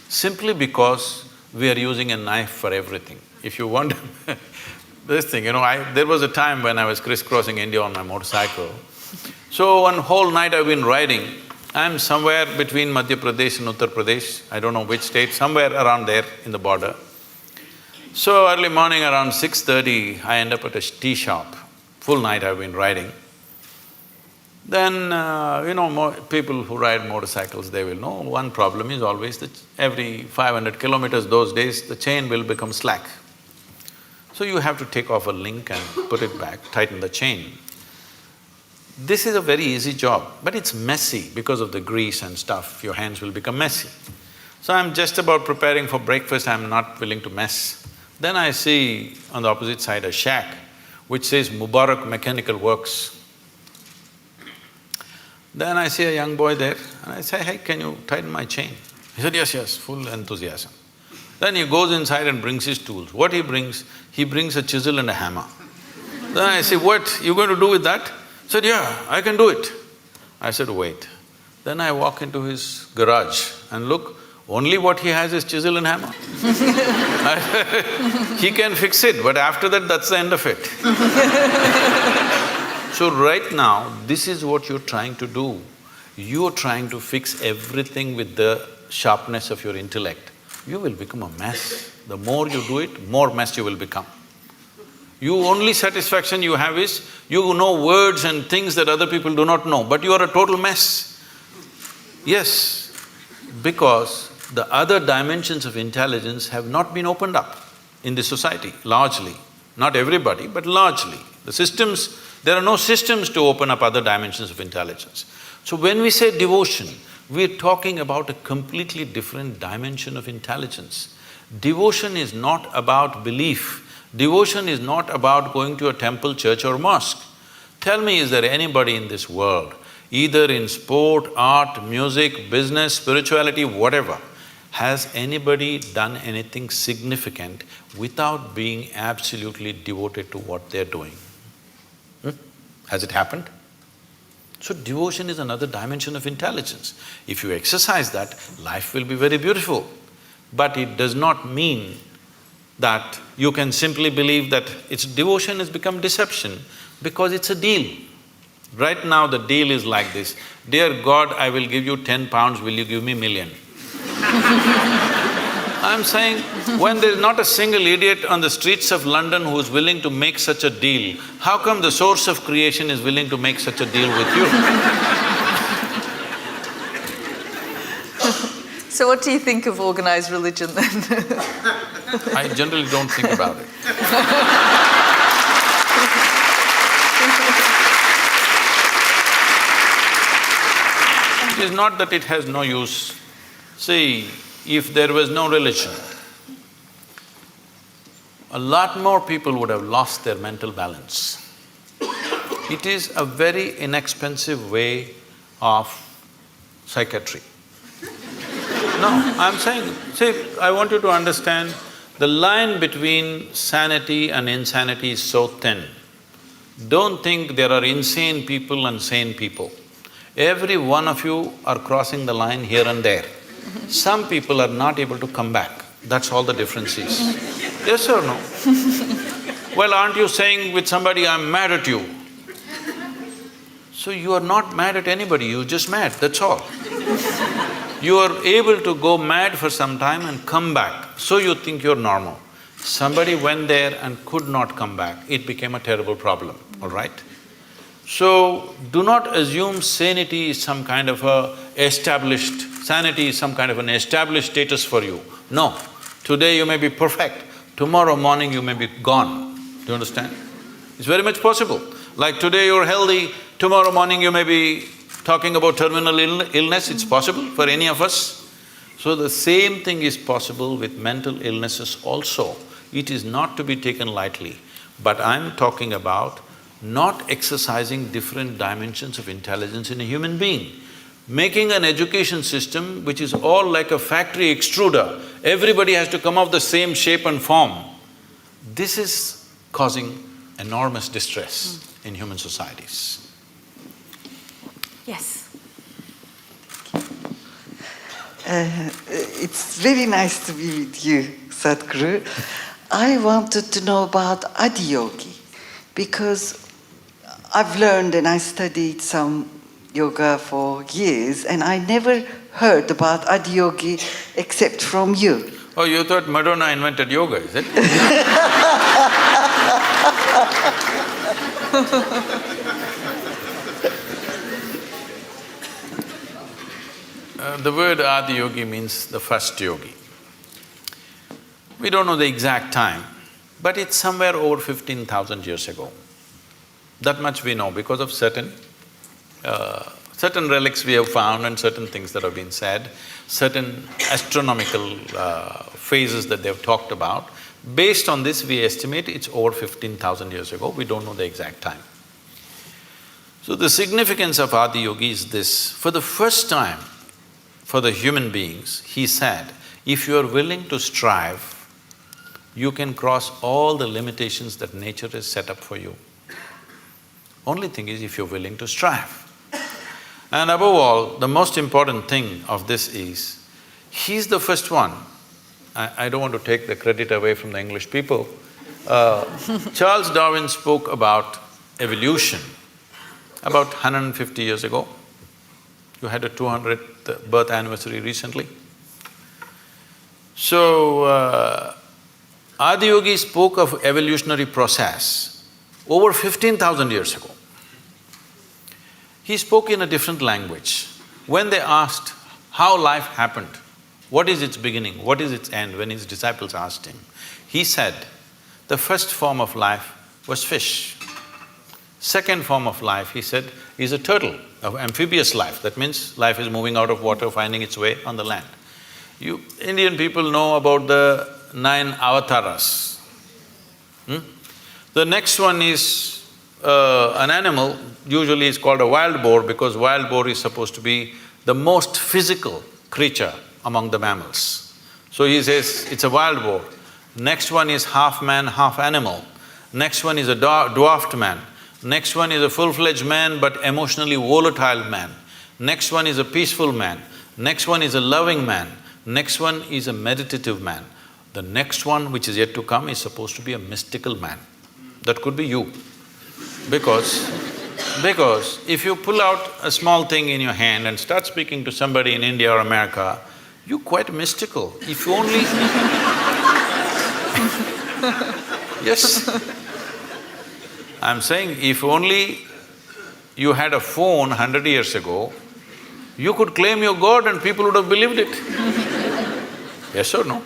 Simply because we are using a knife for everything. If you want this thing, there was a time when I was crisscrossing India on my motorcycle. So one whole night I've been riding. I'm somewhere between Madhya Pradesh and Uttar Pradesh, I don't know which state, somewhere around there in the border. So early morning around 6:30, I end up at a tea shop. Full night I've been riding. Then, people who ride motorcycles, they will know one problem is always that every 500 kilometers those days, the chain will become slack. So you have to take off a link and put it back, tighten the chain. This is a very easy job, but it's messy because of the grease and stuff, your hands will become messy. So I'm just about preparing for breakfast, I'm not willing to mess. Then I see on the opposite side a shack which says Mubarak Mechanical Works. Then I see a young boy there and I say, hey, can you tighten my chain? He said, yes, full enthusiasm. Then he goes inside and brings his tools. What he brings? He brings a chisel and a hammer. Then I say, what, you going to do with that? He said, yeah, I can do it. I said, wait. Then I walk into his garage and look, only what he has is chisel and hammer. He can fix it, but after that, that's the end of it. So right now, this is what you're trying to do. You're trying to fix everything with the sharpness of your intellect. You will become a mess. The more you do it, more mess you will become. Only satisfaction you have is, you know words and things that other people do not know, but you are a total mess. Yes, because the other dimensions of intelligence have not been opened up in this society, largely. Not everybody, but largely. There are no systems to open up other dimensions of intelligence. So when we say devotion, we're talking about a completely different dimension of intelligence. Devotion is not about belief. Devotion is not about going to a temple, church or mosque. Tell me, is there anybody in this world, either in sport, art, music, business, spirituality, whatever, has anybody done anything significant without being absolutely devoted to what they're doing? Has it happened? So devotion is another dimension of intelligence. If you exercise that, life will be very beautiful. But it does not mean that you can simply believe that devotion has become deception because it's a deal. Right now the deal is like this, dear God, I will give you 10 pounds, will you give me million? I'm saying, when there's not a single idiot on the streets of London who is willing to make such a deal, how come the source of creation is willing to make such a deal with you? So what do you think of organized religion then? I generally don't think about it. It is not that it has no use. See, if there was no religion, a lot more people would have lost their mental balance. It is a very inexpensive way of psychiatry. No, I'm saying, see, I want you to understand, the line between sanity and insanity is so thin. Don't think there are insane people and sane people. Every one of you are crossing the line here and there. Some people are not able to come back, that's all the difference is. Yes or no? Well, aren't you saying with somebody, I'm mad at you? So you are not mad at anybody, you're just mad, that's all. You are able to go mad for some time and come back, so you think you're normal. Somebody went there and could not come back, it became a terrible problem, all right? So, do not assume sanity is some kind of sanity is some kind of an established status for you. No, today you may be perfect, tomorrow morning you may be gone. Do you understand? It's very much possible. Like today you're healthy, tomorrow morning you may be talking about terminal illness, it's possible for any of us. So the same thing is possible with mental illnesses also. It is not to be taken lightly. But I'm talking about not exercising different dimensions of intelligence in a human being. Making an education system which is all like a factory extruder, everybody has to come of the same shape and form. This is causing enormous distress in human societies. Yes. It's very nice to be with you, Sadhguru. I wanted to know about Adiyogi because I've learned and I studied some yoga for years and I never heard about Adiyogi except from you. Oh, you thought Madonna invented yoga, is it? The word Adiyogi means the first yogi. We don't know the exact time, but it's somewhere over 15,000 years ago. That much we know because of certain relics we have found and certain things that have been said, certain astronomical phases that they've talked about. Based on this, we estimate it's over 15,000 years ago, we don't know the exact time. So the significance of Adiyogi is this: for the first time, for the human beings, he said, if you are willing to strive, you can cross all the limitations that nature has set up for you. Only thing is if you're willing to strive. And above all, the most important thing of this is, he's the first one. I don't want to take the credit away from the English people. Charles Darwin spoke about evolution about 150 years ago. You had a 200th birth anniversary recently. So, Adiyogi spoke of evolutionary process over 15,000 years ago. He spoke in a different language. When they asked how life happened, what is its beginning, what is its end, when his disciples asked him, he said, the first form of life was fish. Second form of life, he said, is a turtle, of amphibious life. That means life is moving out of water, finding its way on the land. You Indian people know about the 9 avatars. The next one is an animal, usually is called a wild boar because wild boar is supposed to be the most physical creature among the mammals. So he says, it's a wild boar. Next one is half man, half animal. Next one is a dwarfed man. Next one is a full-fledged man but emotionally volatile man. Next one is a peaceful man. Next one is a loving man. Next one is a meditative man. The next one, which is yet to come, is supposed to be a mystical man. That could be you. Because if you pull out a small thing in your hand and start speaking to somebody in India or America, you're quite mystical. If you only… Yes. I'm saying if only you had a phone 100 years ago, you could claim you're God and people would have believed it. Yes or no?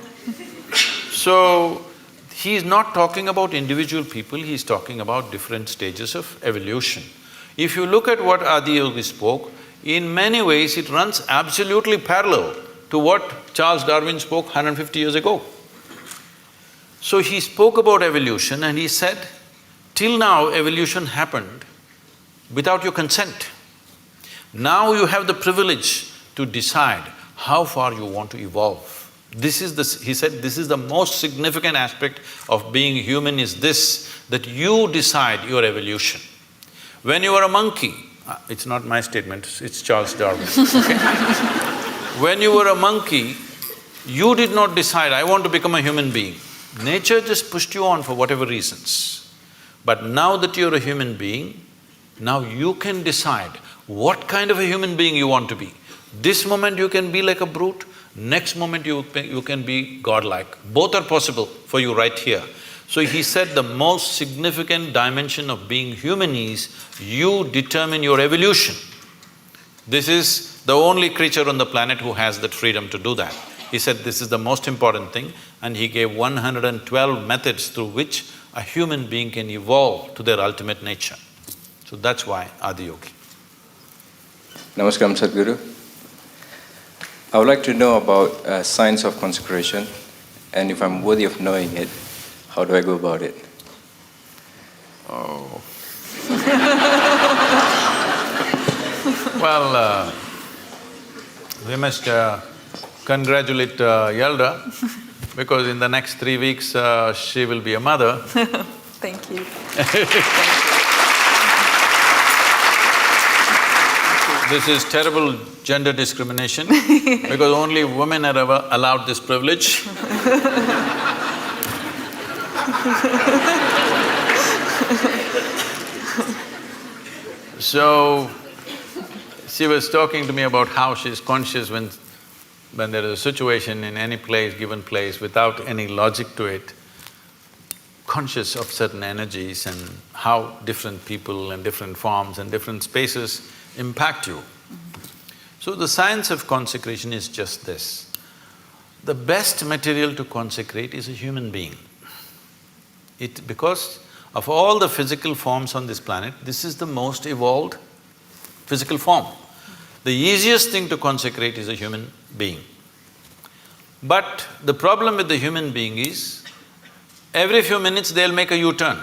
So, he's not talking about individual people, he's talking about different stages of evolution. If you look at what Adiyogi spoke, in many ways it runs absolutely parallel to what Charles Darwin spoke 150 years ago. So he spoke about evolution and he said, till now evolution happened without your consent. Now you have the privilege to decide how far you want to evolve. He said, this is the most significant aspect of being human is this, that you decide your evolution. When you were a monkey, it's not my statement, it's Charles Darwin, okay? When you were a monkey, you did not decide, I want to become a human being. Nature just pushed you on for whatever reasons. But now that you're a human being, now you can decide what kind of a human being you want to be. This moment you can be like a brute, next moment you can be godlike. Both are possible for you right here. So he said the most significant dimension of being human is you determine your evolution. This is the only creature on the planet who has that freedom to do that. He said this is the most important thing and he gave 112 methods through which a human being can evolve to their ultimate nature. So that's why Adiyogi. Namaskaram, Sadhguru. I would like to know about science of consecration, and if I'm worthy of knowing it, how do I go about it? Oh. Well, we must congratulate Yalda, because in the next 3 weeks she will be a mother. Thank you. This is terrible gender discrimination because only women are ever allowed this privilege. So, she was talking to me about how she's conscious when there is a situation in any place, given place, without any logic to it, conscious of certain energies and how different people and different forms and different spaces impact you. So the science of consecration is just this. The best material to consecrate is a human being. Because of all the physical forms on this planet, this is the most evolved physical form. The easiest thing to consecrate is a human being. But the problem with the human being is, every few minutes they'll make a U-turn.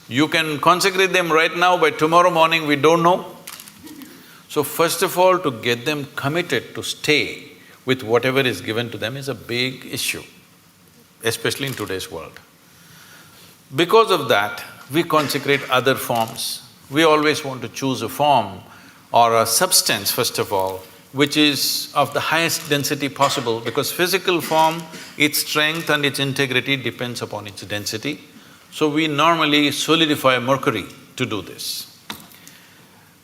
You can consecrate them right now, by tomorrow morning we don't know. So first of all, to get them committed to stay with whatever is given to them is a big issue, especially in today's world. Because of that, we consecrate other forms. We always want to choose a form or a substance, first of all, which is of the highest density possible, because physical form, its strength and its integrity depends upon its density. So we normally solidify mercury to do this.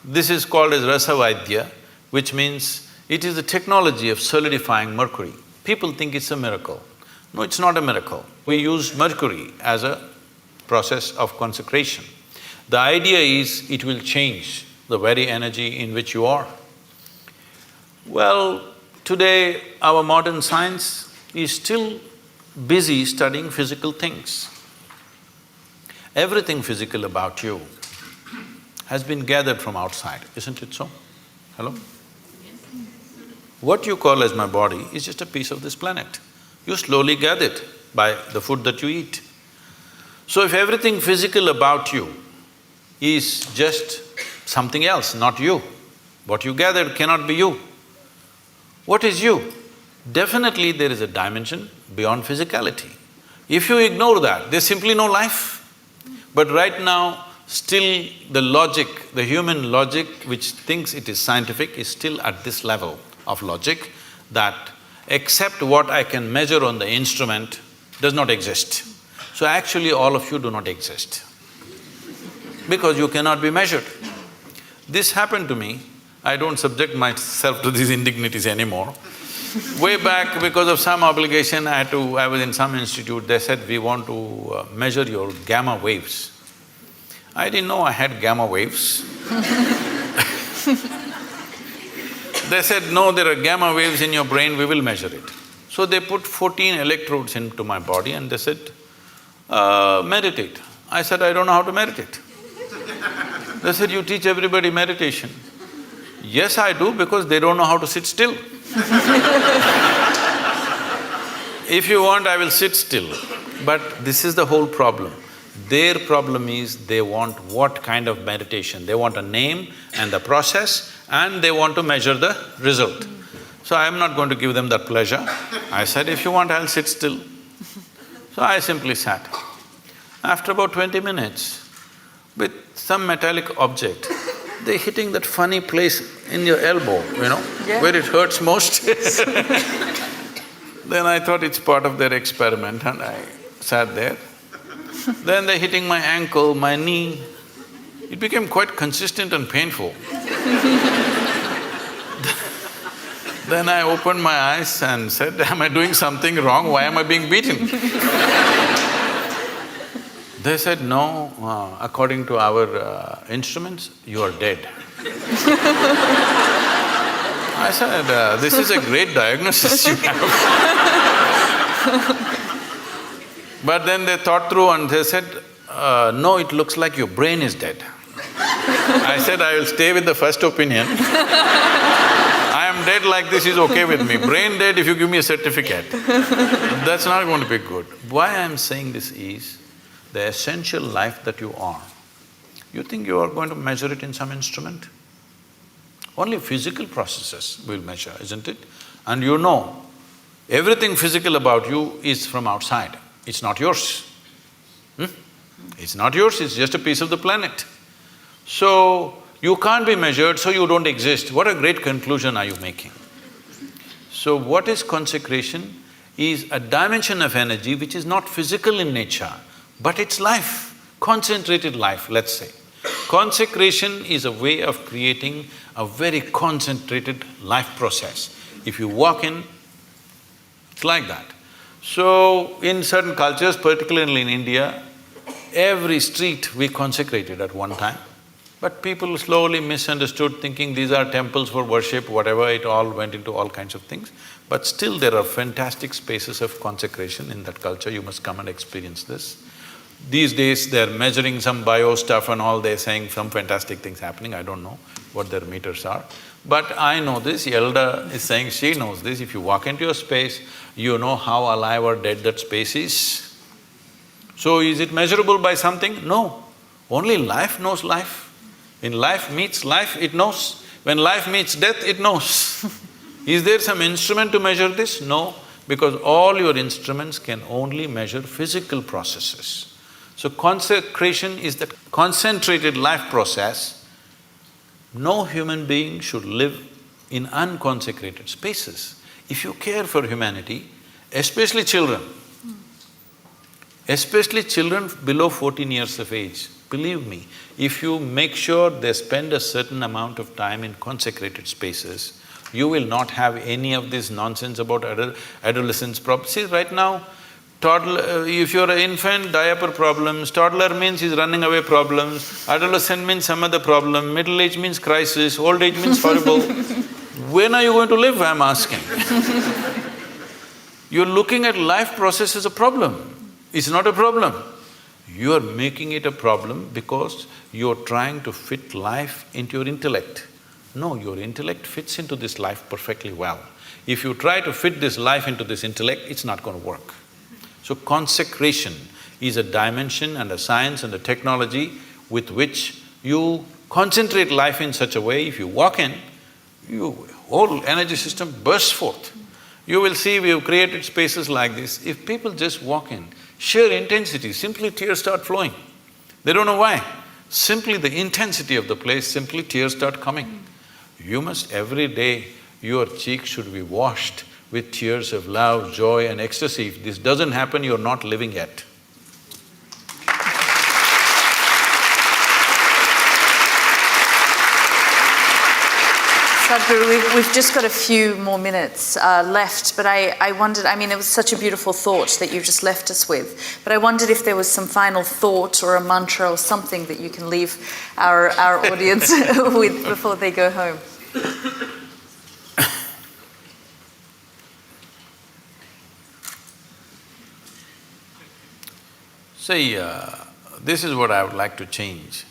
This is called as rasavaidya, which means it is the technology of solidifying mercury. People think it's a miracle. No, it's not a miracle. We use mercury as a process of consecration. The idea is it will change the very energy in which you are. Well, today our modern science is still busy studying physical things. Everything physical about you has been gathered from outside, isn't it so? Hello? What you call as my body is just a piece of this planet. You slowly gather it by the food that you eat. So if everything physical about you is just something else, not you, what you gathered cannot be you. What is you? Definitely there is a dimension beyond physicality. If you ignore that, there's simply no life. But right now, still the logic, the human logic which thinks it is scientific is still at this level of logic that except what I can measure on the instrument does not exist. So actually all of you do not exist because you cannot be measured. This happened to me. I don't subject myself to these indignities anymore. Way back, because of some obligation, I was in some institute, they said, we want to measure your gamma waves. I didn't know I had gamma waves. They said, no, there are gamma waves in your brain, we will measure it. So they put 14 electrodes into my body and they said, meditate. I said, I don't know how to meditate. They said, you teach everybody meditation. Yes, I do, because they don't know how to sit still. If you want, I will sit still. But this is the whole problem. Their problem is they want what kind of meditation? They want a name and the process and they want to measure the result. So I am not going to give them that pleasure. I said, if you want, I'll sit still. So I simply sat. After about 20 minutes, with some metallic object, they're hitting that funny place in your elbow, you know, where it hurts most. Then I thought it's part of their experiment and I sat there. Then they're hitting my ankle, my knee. It became quite consistent and painful. Then I opened my eyes and said, am I doing something wrong? Why am I being beaten? They said, no, according to our instruments, you are dead. I said, this is a great diagnosis you have. But then they thought through and they said, no, it looks like your brain is dead. I said, I will stay with the first opinion. I am dead like this is okay with me. Brain dead if you give me a certificate. That's not going to be good. Why I am saying this is, the essential life that you are, you think you are going to measure it in some instrument? Only physical processes will measure, isn't it? And you know, everything physical about you is from outside, it's not yours. It's not yours, it's just a piece of the planet. So, you can't be measured, so you don't exist. What a great conclusion are you making? So what is consecration? Is a dimension of energy which is not physical in nature, but it's life, concentrated life, let's say. Consecration is a way of creating a very concentrated life process. If you walk in, it's like that. So, in certain cultures, particularly in India, every street we consecrated at one time. But people slowly misunderstood, thinking these are temples for worship, whatever, it all went into all kinds of things. But still there are fantastic spaces of consecration in that culture, you must come and experience this. These days they're measuring some bio stuff and all, they're saying some fantastic things happening, I don't know what their meters are. But I know this, yalda is saying she knows this, if you walk into a space, you know how alive or dead that space is. So is it measurable by something? No, only life knows life. When life meets life, it knows. When life meets death, it knows. Is there some instrument to measure this? No, because all your instruments can only measure physical processes. So consecration is the concentrated life process. No human being should live in unconsecrated spaces. If you care for humanity, especially children below 14 years of age, believe me, if you make sure they spend a certain amount of time in consecrated spaces, you will not have any of this nonsense about adolescence problems. See, right now, toddler… if you're an infant, diaper problems, toddler means he's running away problems, adolescent means some other problem, middle age means crisis, old age means horrible. When are you going to live, I'm asking? You're looking at life process as a problem. It's not a problem. You're making it a problem because you're trying to fit life into your intellect. No, your intellect fits into this life perfectly well. If you try to fit this life into this intellect, it's not going to work. So consecration is a dimension and a science and a technology with which you concentrate life in such a way, if you walk in, your whole energy system bursts forth. You will see we have created spaces like this. If people just walk in, sheer intensity, simply tears start flowing. They don't know why. Simply the intensity of the place, simply tears start coming. You must every day, your cheeks should be washed with tears of love, joy and ecstasy. If this doesn't happen, you're not living yet. Sadhguru, we've just got a few more minutes left, but I wondered, I mean, it was such a beautiful thought that you've just left us with, but I wondered if there was some final thought or a mantra or something that you can leave our audience with before they go home. See, this is what I would like to change.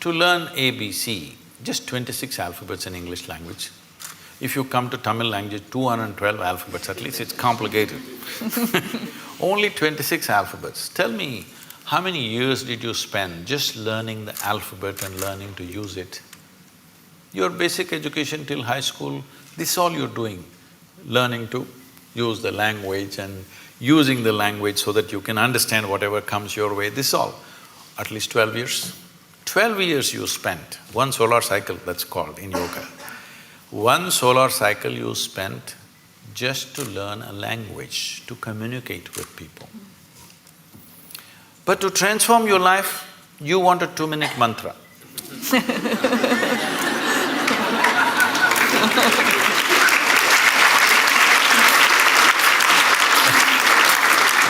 To learn ABC, just 26 alphabets in English language. If you come to Tamil language, 212 alphabets at least, it's complicated. Only 26 alphabets. Tell me, how many years did you spend just learning the alphabet and learning to use it? Your basic education till high school, this is all you're doing, learning to use the language and using the language so that you can understand whatever comes your way, this is all. At least 12 years. 12 years you spent, one solar cycle that's called in yoga. One solar cycle you spent just to learn a language, to communicate with people. But to transform your life, you want a 2-minute mantra.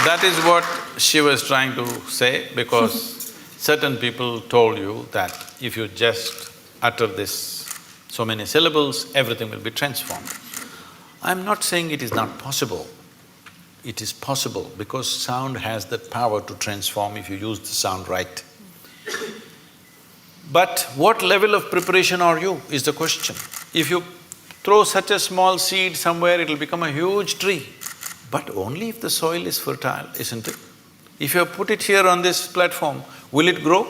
That is what she was trying to say, because certain people told you that if you just utter this so many syllables, everything will be transformed. I'm not saying it is not possible. It is possible because sound has that power to transform if you use the sound right. But what level of preparation are you is the question. If you throw such a small seed somewhere, it'll become a huge tree. But only if the soil is fertile, isn't it? If you have put it here on this platform, will it grow?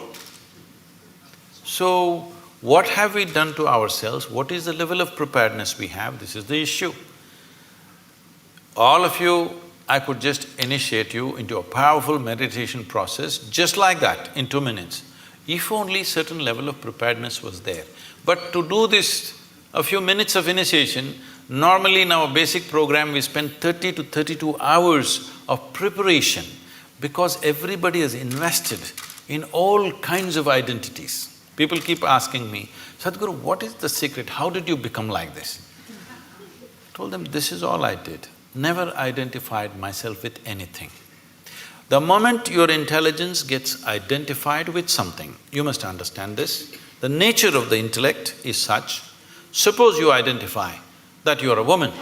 So, What have we done to ourselves? What is the level of preparedness we have? This is the issue. All of you, I could just initiate you into a powerful meditation process just like that in 2 minutes, if only certain level of preparedness was there. But to do this, a few minutes of initiation, normally in our basic program we spend 30 to 32 hours of preparation because everybody has invested in all kinds of identities. People keep asking me, Sadhguru, what is the secret? How did you become like this? I told them, this is all I did. Never identified myself with anything. The moment your intelligence gets identified with something, you must understand this, the nature of the intellect is such, suppose you identify that you are a woman.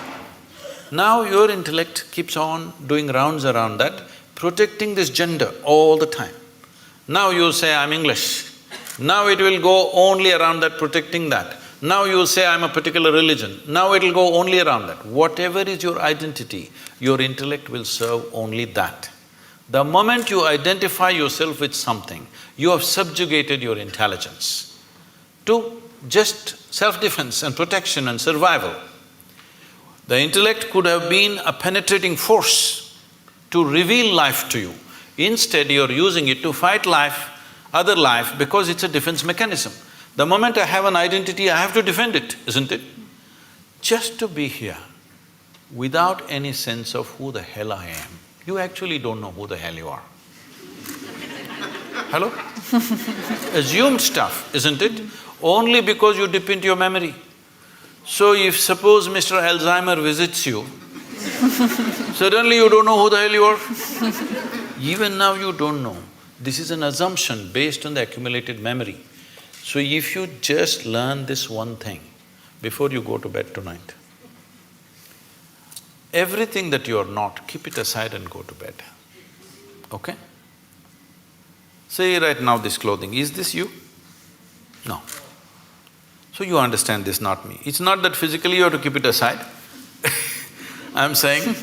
Now your intellect keeps on doing rounds around that, protecting this gender all the time. Now you say, I'm English. Now it will go only around that, protecting that. Now you say, I'm a particular religion. Now it'll go only around that. Whatever is your identity, your intellect will serve only that. The moment you identify yourself with something, you have subjugated your intelligence to just self-defense and protection and survival. The intellect could have been a penetrating force to reveal life to you. Instead, you're using it to fight life, other life, because it's a defense mechanism. The moment I have an identity, I have to defend it, isn't it? Just to be here, without any sense of who the hell I am, you actually don't know who the hell you are. Hello? Assumed stuff, isn't it? Only because you dip into your memory. So if suppose Mr. Alzheimer visits you, suddenly you don't know who the hell you are. Even now you don't know. This is an assumption based on the accumulated memory. So if you just learn this one thing before you go to bed tonight, everything that you are not, keep it aside and go to bed, okay? Say right now this clothing, is this you? No. So you understand this, not me. It's not that physically you have to keep it aside. I'm saying,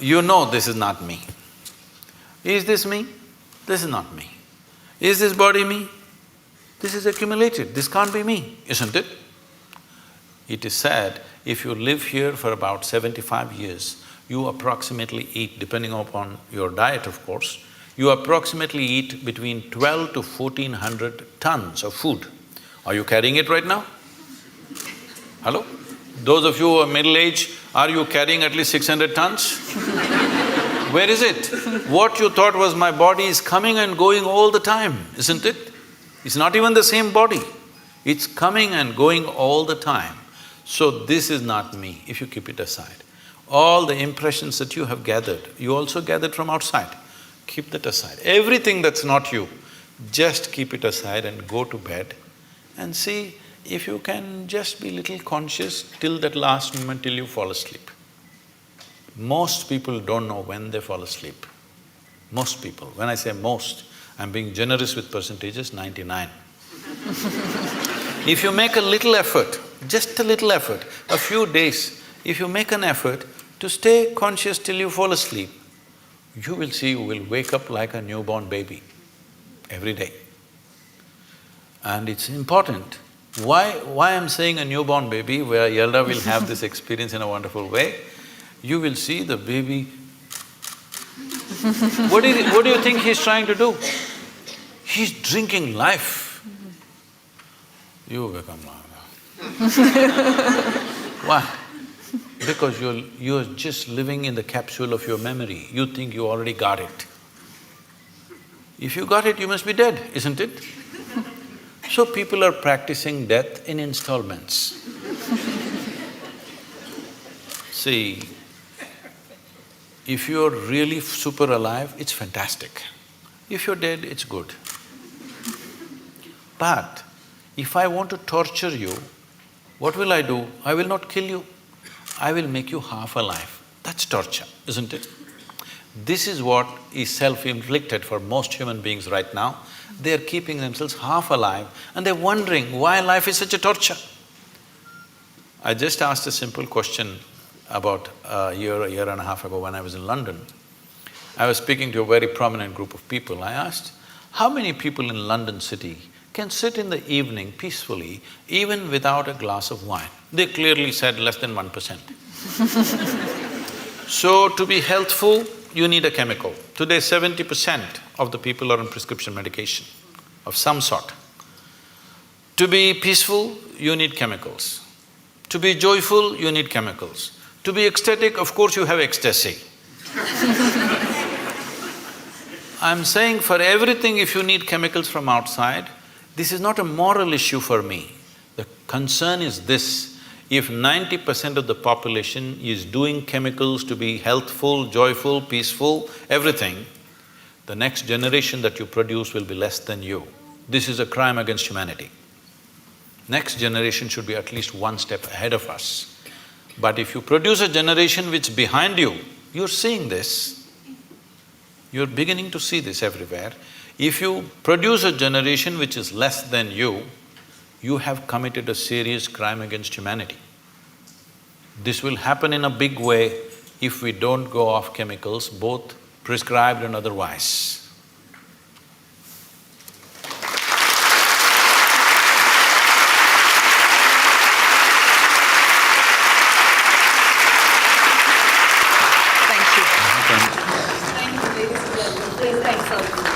you know this is not me. Is this me? This is not me. Is this body me? This is accumulated, this can't be me, isn't it? It is said, if you live here for about 75 years, you approximately eat, depending upon your diet of course, you approximately eat between 12 to 1400 tons of food. Are you carrying it right now? Hello? Those of you who are middle-aged, are you carrying at least 600 tons? Where is it? What you thought was my body is coming and going all the time, isn't it? It's not even the same body. It's coming and going all the time. So this is not me, if you keep it aside. All the impressions that you have gathered, you also gathered from outside. Keep that aside. Everything that's not you, just keep it aside and go to bed and see if you can just be little conscious till that last moment till you fall asleep. Most people don't know when they fall asleep. Most people. When I say most, I'm being generous with percentages, 99. If you make a little effort, just a little effort, a few days, if you make an effort to stay conscious till you fall asleep, you will see you will wake up like a newborn baby every day. And it's important. Why I'm saying a newborn baby, where Yalda will have this experience in a wonderful way, you will see the baby. What do you think he's trying to do? He's drinking life. You become like that. Why? Because you're just living in the capsule of your memory. You think you already got it. If you got it, you must be dead, isn't it? So people are practicing death in installments. See, if you're really super alive, it's fantastic. If you're dead, it's good. But if I want to torture you, what will I do? I will not kill you. I will make you half alive. That's torture, isn't it? This is what is self-inflicted for most human beings right now. They're keeping themselves half alive and they're wondering why life is such a torture. I just asked a simple question about a year and a half ago when I was in London. I was speaking to a very prominent group of people. I asked, how many people in London city can sit in the evening peacefully, even without a glass of wine. They clearly said less than 1%. So, to be healthful, you need a chemical. Today, 70% of the people are on prescription medication of some sort. To be peaceful, you need chemicals. To be joyful, you need chemicals. To be ecstatic, of course you have ecstasy. I'm saying for everything, if you need chemicals from outside, this is not a moral issue for me. The concern is this: if 90% of the population is doing chemicals to be healthful, joyful, peaceful, everything, the next generation that you produce will be less than you. This is a crime against humanity. Next generation should be at least one step ahead of us. But if you produce a generation which is behind you, you're seeing this, you're beginning to see this everywhere. If you produce a generation which is less than you have committed a serious crime against humanity. This will happen in a big way if we don't go off chemicals, both prescribed and otherwise. Thank you. Thank you, ladies and gentlemen. Please thank Sadhguru.